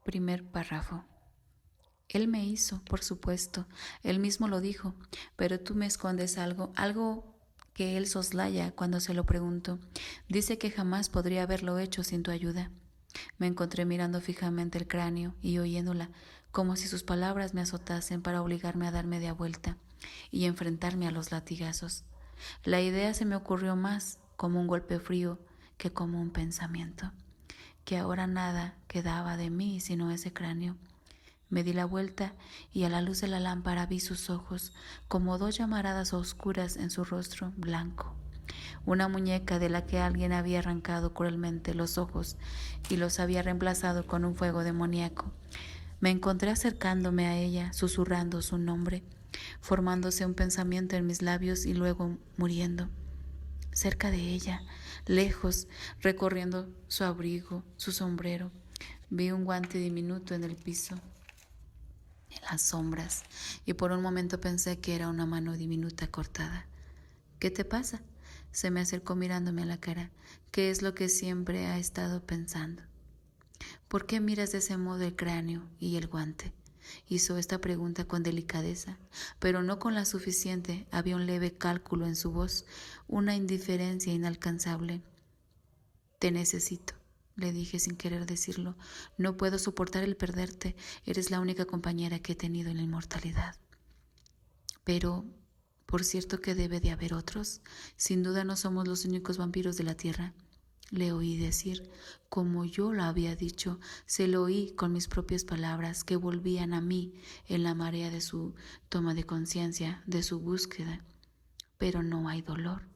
Primer párrafo. Él me hizo, por supuesto, él mismo lo dijo, pero tú me escondes algo que él soslaya cuando se lo pregunto. Dice que jamás podría haberlo hecho sin tu ayuda. Me encontré mirando fijamente el cráneo y oyéndola, como si sus palabras me azotasen para obligarme a dar media vuelta y enfrentarme a los latigazos. La idea se me ocurrió más como un golpe frío que como un pensamiento, que ahora nada quedaba de mí sino ese cráneo. Me di la vuelta y a la luz de la lámpara vi sus ojos como dos llamaradas oscuras en su rostro blanco. Una muñeca de la que alguien había arrancado cruelmente los ojos y los había reemplazado con un fuego demoníaco. Me encontré acercándome a ella, susurrando su nombre, formándose un pensamiento en mis labios y luego muriendo. Cerca de ella, lejos, recorriendo su abrigo, su sombrero, vi un guante diminuto en el piso, en las sombras, y por un momento pensé que era una mano diminuta cortada. ¿Qué te pasa? Se me acercó mirándome a la cara. ¿Qué es lo que siempre ha estado pensando? ¿Por qué miras de ese modo el cráneo y el guante? Hizo esta pregunta con delicadeza, pero no con la suficiente. Había un leve cálculo en su voz, una indiferencia inalcanzable. Te necesito, le dije sin querer decirlo. No puedo soportar el perderte. Eres la única compañera que he tenido en la inmortalidad. Pero, por cierto que debe de haber otros. Sin duda no somos los únicos vampiros de la tierra. Le oí decir, como yo lo había dicho, se lo oí con mis propias palabras que volvían a mí en la marea de su toma de conciencia, de su búsqueda. Pero no hay dolor,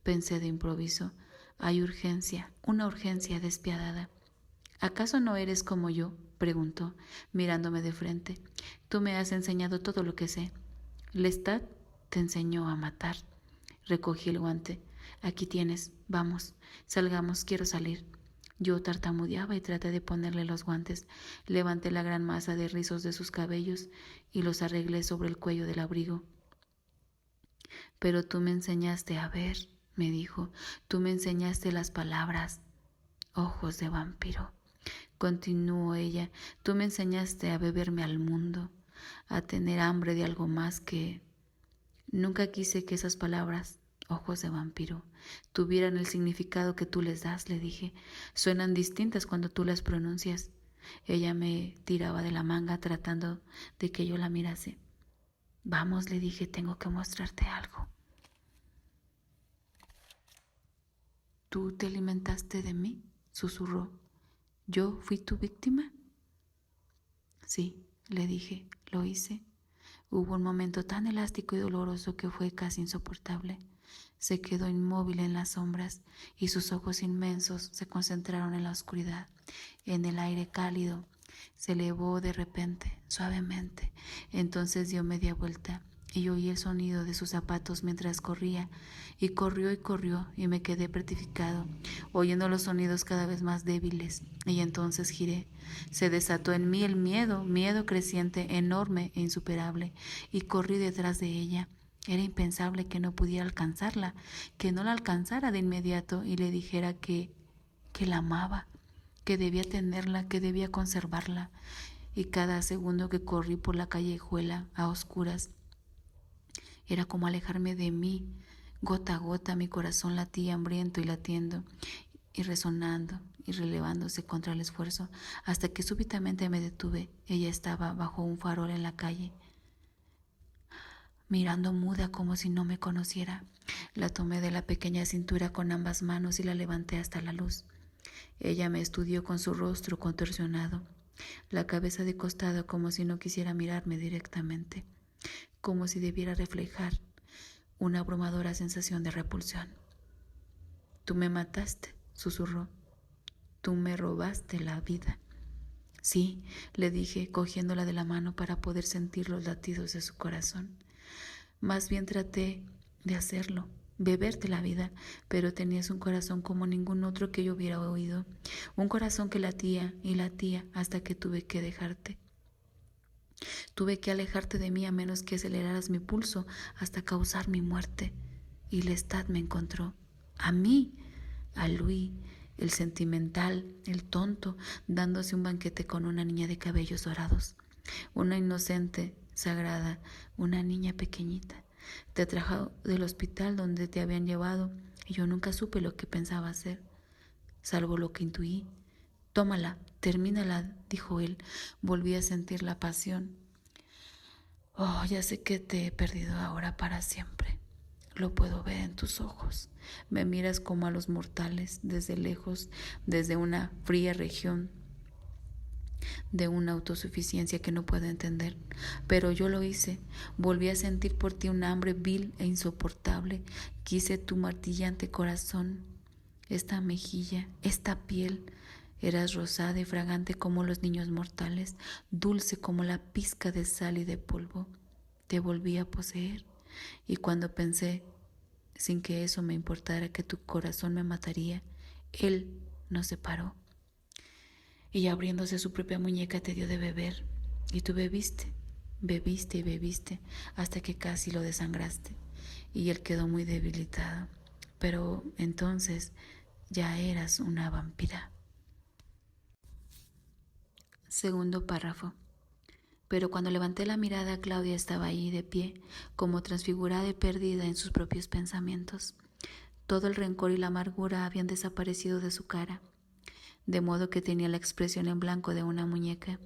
pensé de improviso. Hay urgencia, una urgencia despiadada. ¿Acaso no eres como yo?, preguntó, mirándome de frente. Tú me has enseñado todo lo que sé. Lestat te enseñó a matar. Recogí el guante. Aquí tienes, vamos, salgamos, quiero salir. Yo tartamudeaba y traté de ponerle los guantes. Levanté la gran masa de rizos de sus cabellos y los arreglé sobre el cuello del abrigo. Pero tú me enseñaste a ver, me dijo, tú me enseñaste las palabras. Ojos de vampiro. Continuó ella, tú me enseñaste a beberme al mundo, a tener hambre de algo más que... Nunca quise que esas palabras, ojos de vampiro, tuvieran el significado que tú les das, le dije. Suenan distintas cuando tú las pronuncias. Ella me tiraba de la manga tratando de que yo la mirase. Vamos, le dije, tengo que mostrarte algo. ¿Tú te alimentaste de mí?, susurró. ¿Yo fui tu víctima? Sí, le dije, lo hice. Hubo un momento tan elástico y doloroso que fue casi insoportable. Se quedó inmóvil en las sombras y sus ojos inmensos se concentraron en la oscuridad, en el aire cálido. Se elevó de repente, suavemente. Entonces dio media vuelta y oí el sonido de sus zapatos mientras corría, y corrió, y me quedé petrificado, oyendo los sonidos cada vez más débiles, y entonces giré. Se desató en mí el miedo creciente, enorme e insuperable, y corrí detrás de ella. Era impensable que no pudiera alcanzarla, que no la alcanzara de inmediato y le dijera que la amaba, que debía tenerla, que debía conservarla. Y cada segundo que corrí por la callejuela a oscuras, era como alejarme de mí. Gota a gota mi corazón latía hambriento y latiendo, y resonando y relevándose contra el esfuerzo, hasta que súbitamente me detuve. Ella estaba bajo un farol en la calle, mirando muda como si no me conociera. La tomé de la pequeña cintura con ambas manos y la levanté hasta la luz. Ella me estudió con su rostro contorsionado, la cabeza de costado como si no quisiera mirarme directamente, como si debiera reflejar una abrumadora sensación de repulsión. Tú me mataste, susurró. Tú me robaste la vida. Sí, le dije, cogiéndola de la mano para poder sentir los latidos de su corazón. Más bien traté de hacerlo, beberte la vida, pero tenías un corazón como ningún otro que yo hubiera oído, un corazón que latía y latía hasta que tuve que dejarte. Tuve que alejarte de mí a menos que aceleraras mi pulso hasta causar mi muerte. Y Lestat me encontró. A mí, a Louis, el sentimental, el tonto, dándose un banquete con una niña de cabellos dorados, una inocente, sagrada, una niña pequeñita. Te trajo del hospital donde te habían llevado y yo nunca supe lo que pensaba hacer, salvo lo que intuí. Tómala, termínala, dijo él. Volví a sentir la pasión. Oh, ya sé que te he perdido ahora para siempre. Lo puedo ver en tus ojos. Me miras como a los mortales, desde lejos, desde una fría región de una autosuficiencia que no puedo entender. Pero yo lo hice. Volví a sentir por ti un hambre vil e insoportable. Quise tu martillante corazón, esta mejilla, esta piel. Eras rosada y fragante como los niños mortales, dulce como la pizca de sal y de polvo. Te volví a poseer, y cuando pensé, sin que eso me importara, que tu corazón me mataría, él nos separó. Y abriéndose su propia muñeca te dio de beber, y tú bebiste, bebiste y bebiste, hasta que casi lo desangraste, y él quedó muy debilitado. Pero entonces ya eras una vampira. Segundo párrafo. Pero cuando levanté la mirada, Claudia estaba allí de pie, como transfigurada y perdida en sus propios pensamientos. Todo el rencor y la amargura habían desaparecido de su cara, de modo que tenía la expresión en blanco de una muñeca.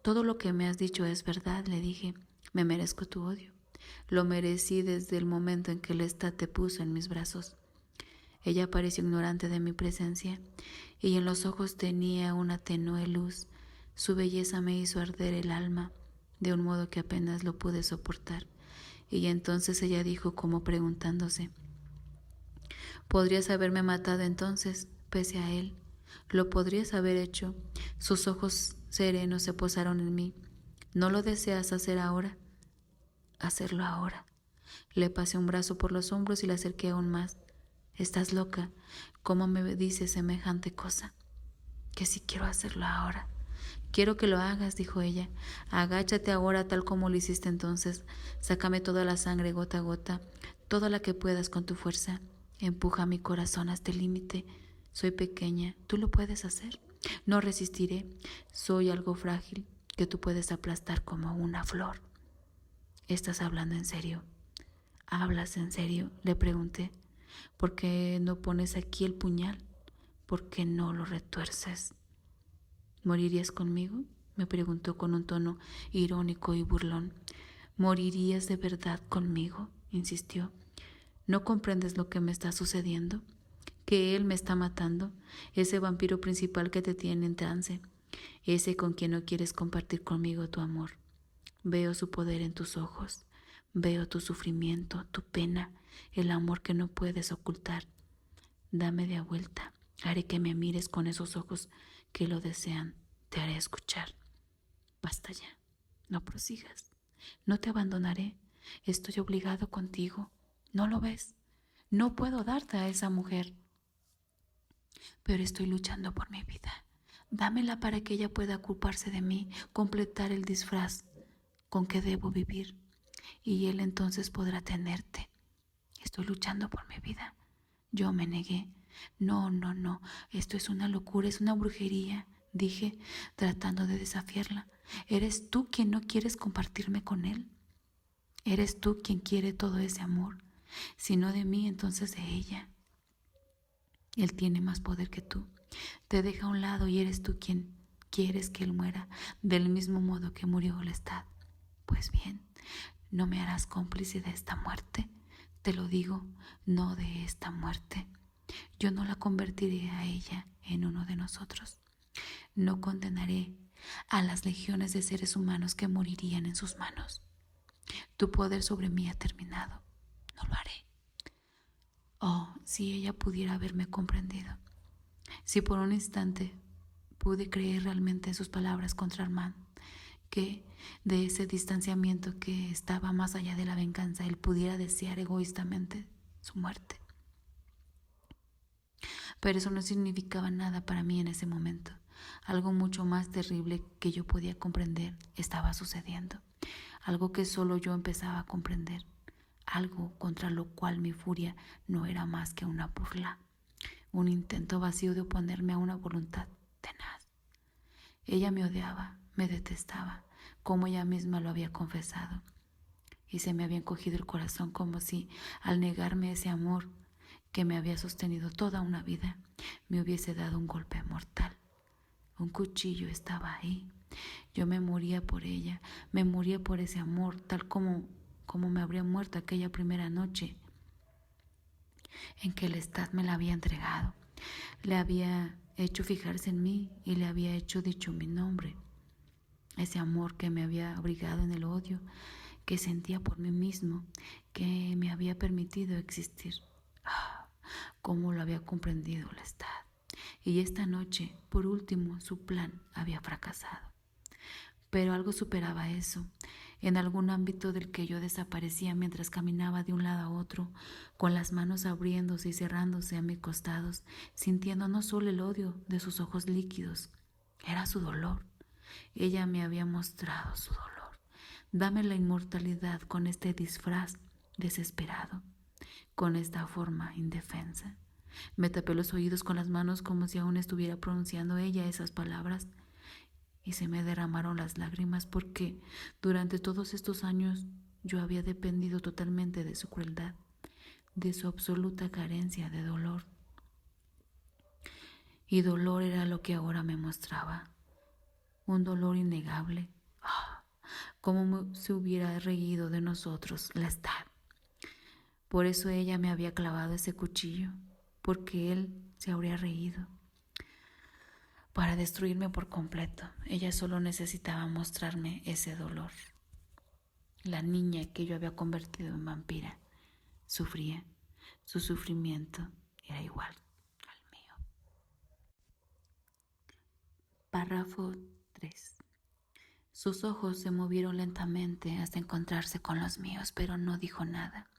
Todo lo que me has dicho es verdad, le dije. Me merezco tu odio. Lo merecí desde el momento en que Lestat te puso en mis brazos. Ella pareció ignorante de mi presencia, y en los ojos tenía una tenue luz. Su belleza me hizo arder el alma, de un modo que apenas lo pude soportar. Y entonces ella dijo, como preguntándose: ¿podrías haberme matado entonces, pese a él? ¿Lo podrías haber hecho? Sus ojos serenos se posaron en mí. ¿No lo deseas hacer ahora? Hacerlo ahora. Le pasé un brazo por los hombros y la acerqué aún más. ¿Estás loca? ¿Cómo me dices semejante cosa? Que si quiero hacerlo ahora. Quiero que lo hagas, dijo ella. Agáchate ahora tal como lo hiciste entonces. Sácame toda la sangre gota a gota, toda la que puedas con tu fuerza. Empuja mi corazón hasta el límite. Soy pequeña, tú lo puedes hacer. No resistiré. Soy algo frágil que tú puedes aplastar como una flor. ¿Estás hablando en serio? ¿Hablas en serio?, le pregunté. ¿Por qué no pones aquí el puñal? ¿Por qué no lo retuerces? ¿Morirías conmigo?, me preguntó con un tono irónico y burlón. ¿Morirías de verdad conmigo?, insistió. ¿No comprendes lo que me está sucediendo? Que él me está matando, ese vampiro principal que te tiene en trance, ese con quien no quieres compartir conmigo tu amor. Veo su poder en tus ojos, veo tu sufrimiento, tu pena, el amor que no puedes ocultar. Dame de vuelta, haré que me mires con esos ojos que lo desean, te haré escuchar. Basta ya, no prosigas, no te abandonaré, estoy obligado contigo, ¿no lo ves? No puedo darte a esa mujer, pero estoy luchando por mi vida. Dámela para que ella pueda ocuparse de mí, completar el disfraz con que debo vivir, y él entonces podrá tenerte. Estoy luchando por mi vida. Yo me negué. No, no, no, esto es una locura, es una brujería, dije, tratando de desafiarla. ¿Eres tú quien no quieres compartirme con él? ¿Eres tú quien quiere todo ese amor? Si no de mí, entonces de ella. Él tiene más poder que tú. Te deja a un lado y eres tú quien quieres que él muera, del mismo modo que murió Lestat. Pues bien, ¿no me harás cómplice de esta muerte? Te lo digo, no de esta muerte. Yo no la convertiré a ella en uno de nosotros. No condenaré a las legiones de seres humanos que morirían en sus manos. Tu poder sobre mí ha terminado. No lo haré. Oh, si ella pudiera haberme comprendido. Si por un instante pude creer realmente en sus palabras contra Armand, que de ese distanciamiento que estaba más allá de la venganza, él pudiera desear egoístamente su muerte. Pero eso no significaba nada para mí en ese momento. Algo mucho más terrible que yo podía comprender estaba sucediendo. Algo que solo yo empezaba a comprender. Algo contra lo cual mi furia no era más que una burla. un intento vacío de oponerme a una voluntad tenaz. Ella me odiaba, me detestaba, como ella misma lo había confesado, y se me había encogido el corazón como si, al negarme ese amor que me había sostenido toda una vida, me hubiese dado un golpe mortal. Un cuchillo estaba ahí. Yo me moría por ella, me moría por ese amor, tal como me habría muerto aquella primera noche en que Lestat me la había entregado. Le había hecho fijarse en mí y le había hecho dicho mi nombre. Ese amor que me había abrigado en el odio que sentía por mí mismo, que me había permitido existir. Cómo lo había comprendido Lestat. Y esta noche, por último, su plan había fracasado. Pero algo superaba eso. En algún ámbito del que yo desaparecía mientras caminaba de un lado a otro, con las manos abriéndose y cerrándose a mis costados, sintiendo no solo el odio de sus ojos líquidos, era su dolor. Ella me había mostrado su dolor. Dame la inmortalidad con este disfraz desesperado, con esta forma indefensa. Me tapé los oídos con las manos como si aún estuviera pronunciando ella esas palabras, y se me derramaron las lágrimas porque durante todos estos años yo había dependido totalmente de su crueldad, de su absoluta carencia de dolor. Y dolor era lo que ahora me mostraba, un dolor innegable. Cómo se hubiera reído de nosotros Lestat. Por eso ella me había clavado ese cuchillo, porque él se habría reído. Para destruirme por completo, ella solo necesitaba mostrarme ese dolor. La niña que yo había convertido en vampira sufría. Su sufrimiento era igual al mío. Párrafo 3. Sus ojos se movieron lentamente hasta encontrarse con los míos, pero no dijo nada.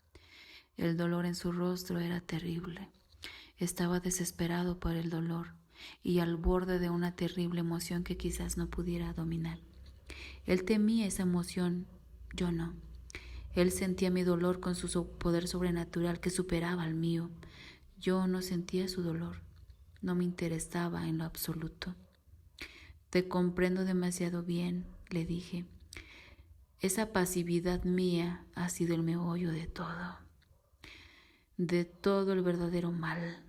El dolor en su rostro era terrible. Estaba desesperado por el dolor y al borde de una terrible emoción que quizás no pudiera dominar. Él temía esa emoción, yo no. Él sentía mi dolor con su poder sobrenatural que superaba al mío. Yo no sentía su dolor, no me interesaba en lo absoluto. Te comprendo demasiado bien, le dije. Esa pasividad mía ha sido el meollo de todo el verdadero mal,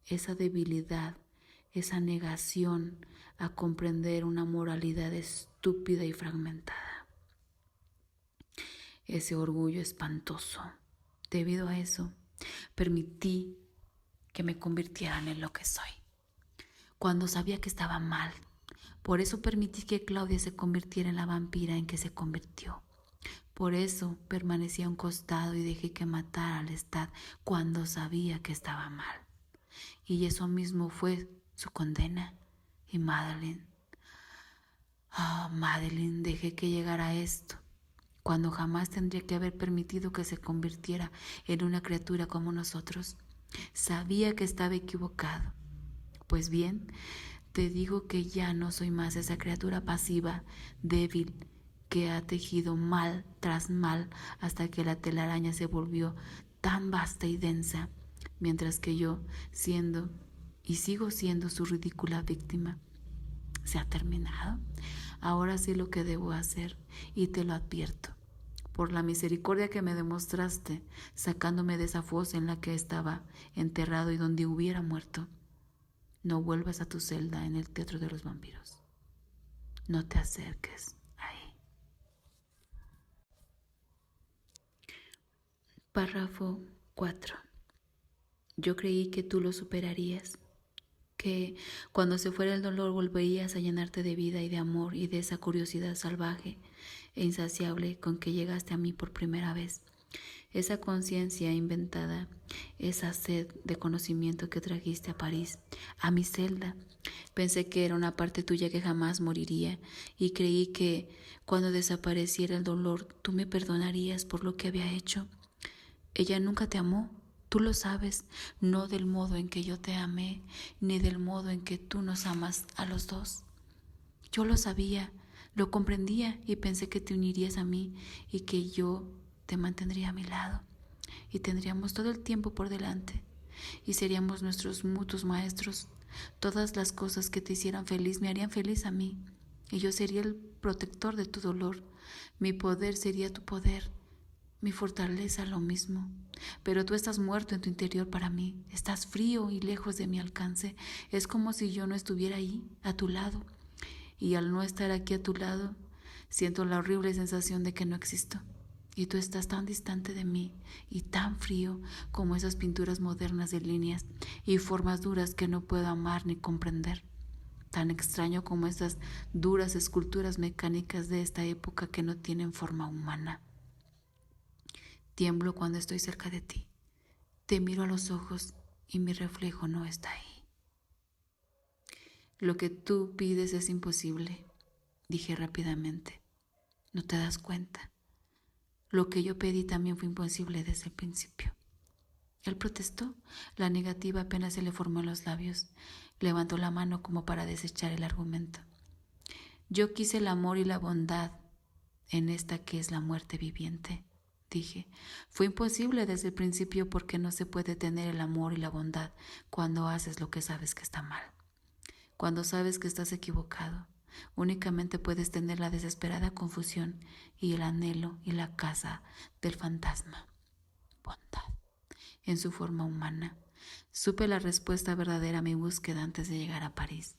esa debilidad, esa negación a comprender una moralidad estúpida y fragmentada. Ese orgullo espantoso. Debido a eso, permití que me convirtieran en lo que soy, cuando sabía que estaba mal. Por eso permití que Claudia se convirtiera en la vampira en que se convirtió. Por eso permanecí a un costado y dejé que matara a Lestat cuando sabía que estaba mal. Y eso mismo fue su condena. Y Madeleine, Madeleine, dejé que llegara esto, cuando jamás tendría que haber permitido que se convirtiera en una criatura como nosotros. Sabía que estaba equivocado. Pues bien, te digo que ya no soy más esa criatura pasiva, débil, que ha tejido mal tras mal hasta que la telaraña se volvió tan vasta y densa, mientras que yo, siendo y sigo siendo su ridícula víctima. ¿Se ha terminado? Ahora sé lo que debo hacer y te lo advierto. Por la misericordia que me demostraste, sacándome de esa fosa en la que estaba enterrado y donde hubiera muerto, no vuelvas a tu celda en el Teatro de los Vampiros. No te acerques ahí. Párrafo 4. Yo creí que tú lo superarías, que cuando se fuera el dolor volverías a llenarte de vida y de amor y de esa curiosidad salvaje e insaciable con que llegaste a mí por primera vez. Esa conciencia inventada, esa sed de conocimiento que trajiste a París, a mi celda. Pensé que era una parte tuya que jamás moriría y creí que cuando desapareciera el dolor tú me perdonarías por lo que había hecho. Ella nunca te amó, tú lo sabes, no del modo en que yo te amé, ni del modo en que tú nos amas a los dos. Yo lo sabía, lo comprendía y pensé que te unirías a mí y que yo te mantendría a mi lado y tendríamos todo el tiempo por delante. y seríamos nuestros mutuos maestros. Todas las cosas que te hicieran feliz me harían feliz a mí, y yo sería el protector de tu dolor. Mi poder sería tu poder, mi fortaleza lo mismo. Pero tú estás muerto en tu interior para mí, estás frío y lejos de mi alcance. Es como si yo no estuviera ahí, a tu lado. Y al no estar aquí a tu lado, siento la horrible sensación de que no existo. Y tú estás tan distante de mí y tan frío como esas pinturas modernas de líneas y formas duras que no puedo amar ni comprender. Tan extraño como esas duras esculturas mecánicas de esta época que no tienen forma humana. Tiemblo cuando estoy cerca de ti. Te miro a los ojos y mi reflejo no está ahí. Lo que tú pides es imposible, dije rápidamente. ¿No te das cuenta? Lo que yo pedí también fue imposible desde el principio. Él protestó. La negativa apenas se le formó en los labios. Levantó la mano como para desechar el argumento. Yo quise el amor y la bondad en esta que es la muerte viviente, dije. Fue imposible desde el principio porque no se puede tener el amor y la bondad cuando haces lo que sabes que está mal. Cuando sabes que estás equivocado, únicamente puedes tener la desesperada confusión y el anhelo y la caza del fantasma. Bondad, en su forma humana. Supe la respuesta verdadera a mi búsqueda antes de llegar a París.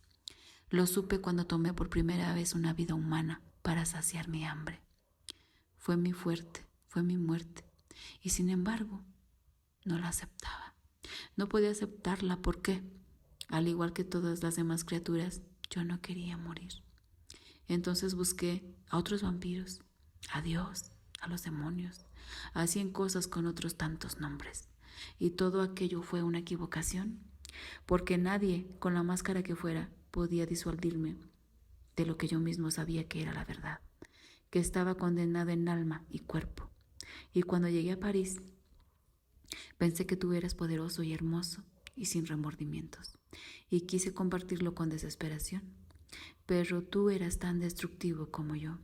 Lo supe cuando tomé por primera vez una vida humana para saciar mi hambre. Fue mi fuerte, fue mi muerte, y sin embargo, no la aceptaba. No podía aceptarla porque, al igual que todas las demás criaturas, yo no quería morir. Entonces busqué a otros vampiros, a Dios, a los demonios, a 100 cosas con otros tantos nombres. Y todo aquello fue una equivocación, porque nadie, con la máscara que fuera, podía disuadirme de lo que yo mismo sabía que era la verdad, que estaba condenado en alma y cuerpo. Y cuando llegué a París, pensé que tú eras poderoso y hermoso y sin remordimientos, y quise compartirlo con desesperación. Pero tú eras tan destructivo como yo,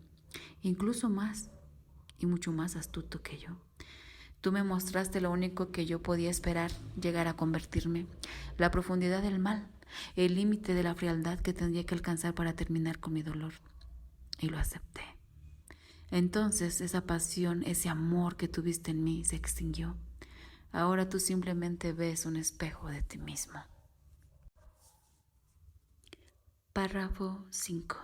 incluso más y mucho más astuto que yo. Tú me mostraste lo único que yo podía esperar llegar a convertirme, la profundidad del mal, el límite de la frialdad que tendría que alcanzar para terminar con mi dolor. Y lo acepté. Entonces esa pasión, ese amor que tuviste en mí se extinguió. Ahora tú simplemente ves un espejo de ti mismo. Párrafo 5.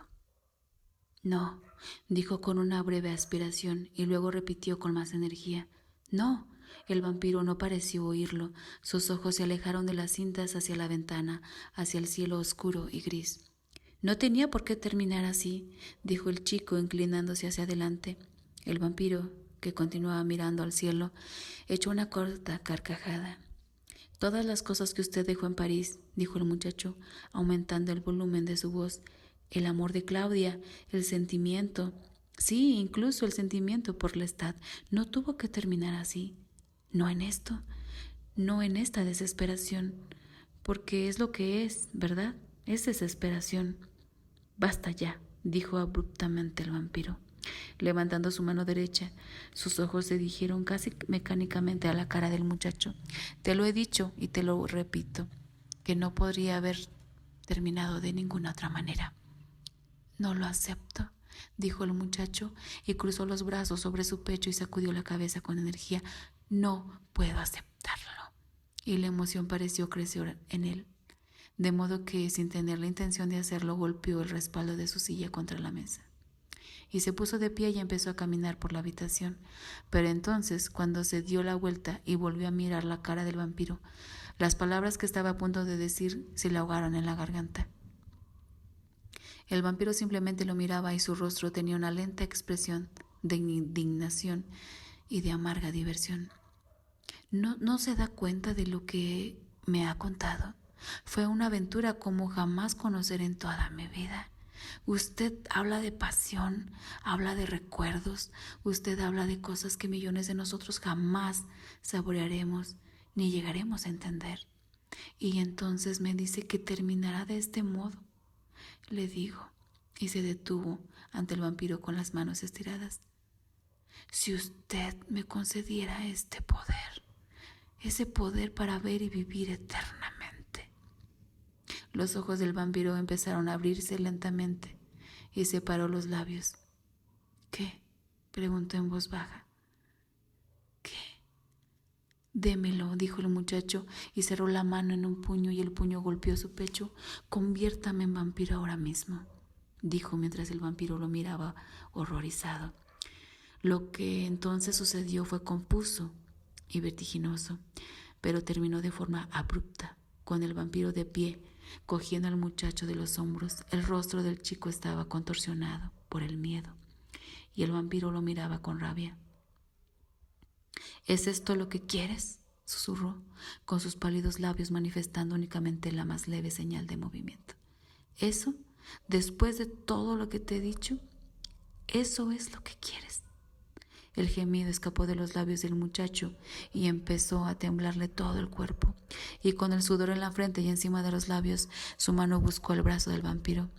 No, dijo con una breve aspiración y luego repitió con más energía. No, el vampiro no pareció oírlo. Sus ojos se alejaron de las cintas hacia la ventana, hacia el cielo oscuro y gris. No tenía por qué terminar así, dijo el chico inclinándose hacia adelante. El vampiro, que continuaba mirando al cielo, echó una corta carcajada. Todas las cosas que usted dejó en París, dijo el muchacho, aumentando el volumen de su voz. El amor de Claudia, el sentimiento, sí, incluso el sentimiento por Lestat, no tuvo que terminar así. No en esto, no en esta desesperación, porque es lo que es, ¿verdad? Es desesperación. Basta ya, dijo abruptamente el vampiro, levantando su mano derecha. Sus ojos se dirigieron casi mecánicamente a la cara del muchacho. Te lo he dicho y te lo repito, que no podría haber terminado de ninguna otra manera. No lo acepto, dijo el muchacho y cruzó los brazos sobre su pecho y sacudió la cabeza con energía. No puedo aceptarlo. Y la emoción pareció crecer en él, de modo que, sin tener la intención de hacerlo, golpeó el respaldo de su silla contra la mesa. Y se puso de pie y empezó a caminar por la habitación. Pero entonces, cuando se dio la vuelta y volvió a mirar la cara del vampiro, las palabras que estaba a punto de decir se le ahogaron en la garganta. El vampiro simplemente lo miraba y su rostro tenía una lenta expresión de indignación y de amarga diversión. ¿No se da cuenta de lo que me ha contado? Fue una aventura como jamás conoceré en toda mi vida. Usted habla de pasión, habla de recuerdos, usted habla de cosas que millones de nosotros jamás saborearemos ni llegaremos a entender. Y entonces me dice que terminará de este modo. Le digo, y se detuvo ante el vampiro con las manos estiradas. Si usted me concediera este poder, ese poder para ver y vivir eternamente. Los ojos del vampiro empezaron a abrirse lentamente y separó los labios. ¿Qué? Preguntó en voz baja. ¿Qué? Démelo, dijo el muchacho y cerró la mano en un puño y el puño golpeó su pecho. Conviértame en vampiro ahora mismo, dijo mientras el vampiro lo miraba horrorizado. Lo que entonces sucedió fue confuso y vertiginoso, pero terminó de forma abrupta, con el vampiro de pie, cogiendo al muchacho de los hombros. El rostro del chico estaba contorsionado por el miedo y el vampiro lo miraba con rabia. ¿Es esto lo que quieres?, susurró, con sus pálidos labios manifestando únicamente la más leve señal de movimiento. ¿Eso? ¿Después de todo lo que te he dicho? ¿Eso es lo que quieres? El gemido escapó de los labios del muchacho y empezó a temblarle todo el cuerpo, y con el sudor en la frente y encima de los labios, su mano buscó el brazo del vampiro.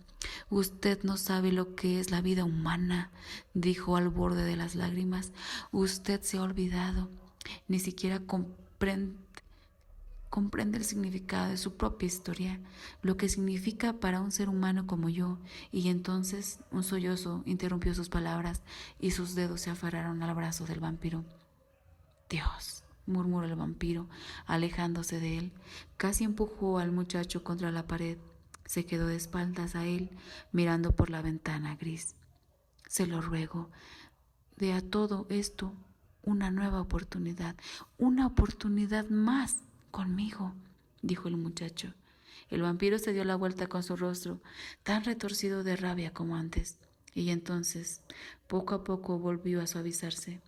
Usted no sabe lo que es la vida humana, dijo al borde de las lágrimas. Usted se ha olvidado, ni siquiera comprende el significado de su propia historia, lo que significa para un ser humano como yo. Y entonces un sollozo interrumpió sus palabras y sus dedos se aferraron al brazo del vampiro. Dios, murmuró el vampiro, alejándose de él. Casi empujó al muchacho contra la pared. Se quedó de espaldas a él, mirando por la ventana gris. Se lo ruego, dé a todo esto una nueva oportunidad, una oportunidad más conmigo, dijo el muchacho. El vampiro se dio la vuelta con su rostro tan retorcido de rabia como antes, y entonces poco a poco volvió a suavizarse.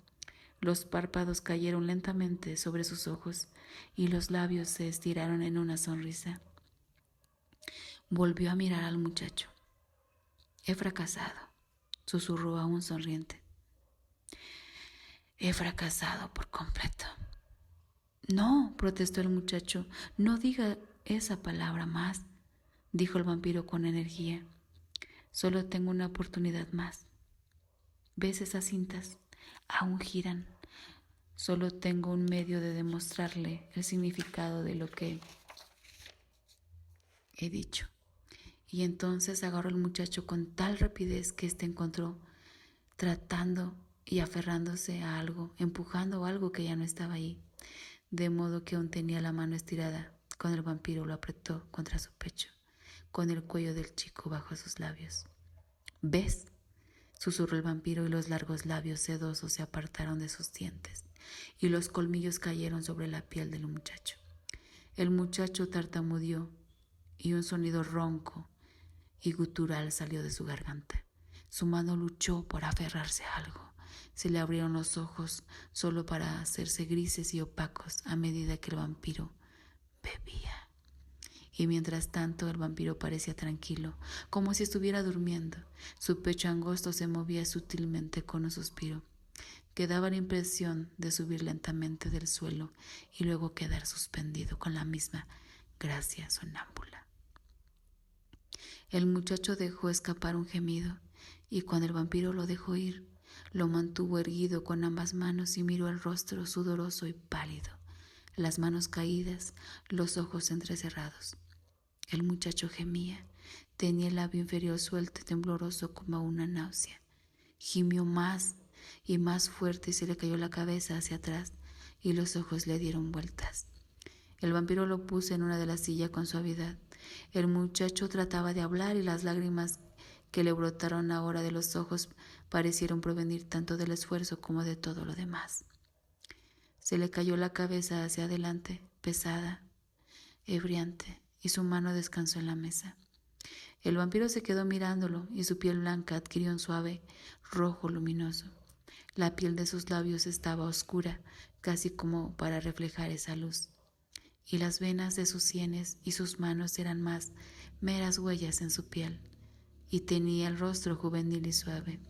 Los párpados cayeron lentamente sobre sus ojos y los labios se estiraron en una sonrisa. Volvió a mirar al muchacho. He fracasado, susurró aún sonriente. He fracasado por completo. No, protestó el muchacho, no diga esa palabra más, dijo el vampiro con energía. Solo tengo una oportunidad más. ¿Ves esas cintas? Aún giran. Solo tengo un medio de demostrarle el significado de lo que he dicho. Y entonces agarró al muchacho con tal rapidez que éste encontró, tratando y aferrándose a algo, empujando algo que ya no estaba ahí, de modo que aún tenía la mano estirada cuando el vampiro lo apretó contra su pecho, con el cuello del chico bajo sus labios. ¿Ves?, susurró el vampiro, y los largos labios sedosos se apartaron de sus dientes y los colmillos cayeron sobre la piel del muchacho. El muchacho tartamudeó y un sonido ronco y gutural salió de su garganta. Su mano luchó por aferrarse a algo. Se le abrieron los ojos solo para hacerse grises y opacos a medida que el vampiro bebía. Y mientras tanto el vampiro parecía tranquilo, como si estuviera durmiendo. Su pecho angosto se movía sutilmente con un suspiro, que daba la impresión de subir lentamente del suelo y luego quedar suspendido con la misma gracia sonámbula. El muchacho dejó escapar un gemido, y cuando el vampiro lo dejó ir, lo mantuvo erguido con ambas manos y miró el rostro sudoroso y pálido, las manos caídas, los ojos entrecerrados. El muchacho gemía, tenía el labio inferior suelto y tembloroso como una náusea. Gimió más y más fuerte y se le cayó la cabeza hacia atrás y los ojos le dieron vueltas. El vampiro lo puso en una de las sillas con suavidad. El muchacho trataba de hablar y las lágrimas que le brotaron ahora de los ojos parecieron provenir tanto del esfuerzo como de todo lo demás. Se le cayó la cabeza hacia adelante, pesada, ebriante, y su mano descansó en la mesa. El vampiro se quedó mirándolo y su piel blanca adquirió un suave rojo luminoso. La piel de sus labios estaba oscura, casi como para reflejar esa luz, y las venas de sus sienes y sus manos eran más meras huellas en su piel, y tenía el rostro juvenil y suave.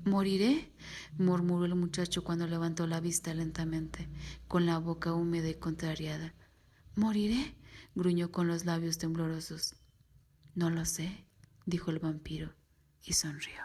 «¿Moriré?», murmuró el muchacho cuando levantó la vista lentamente, con la boca húmeda y contrariada. «¿Moriré?», gruñó con los labios temblorosos. «No lo sé», dijo el vampiro y sonrió.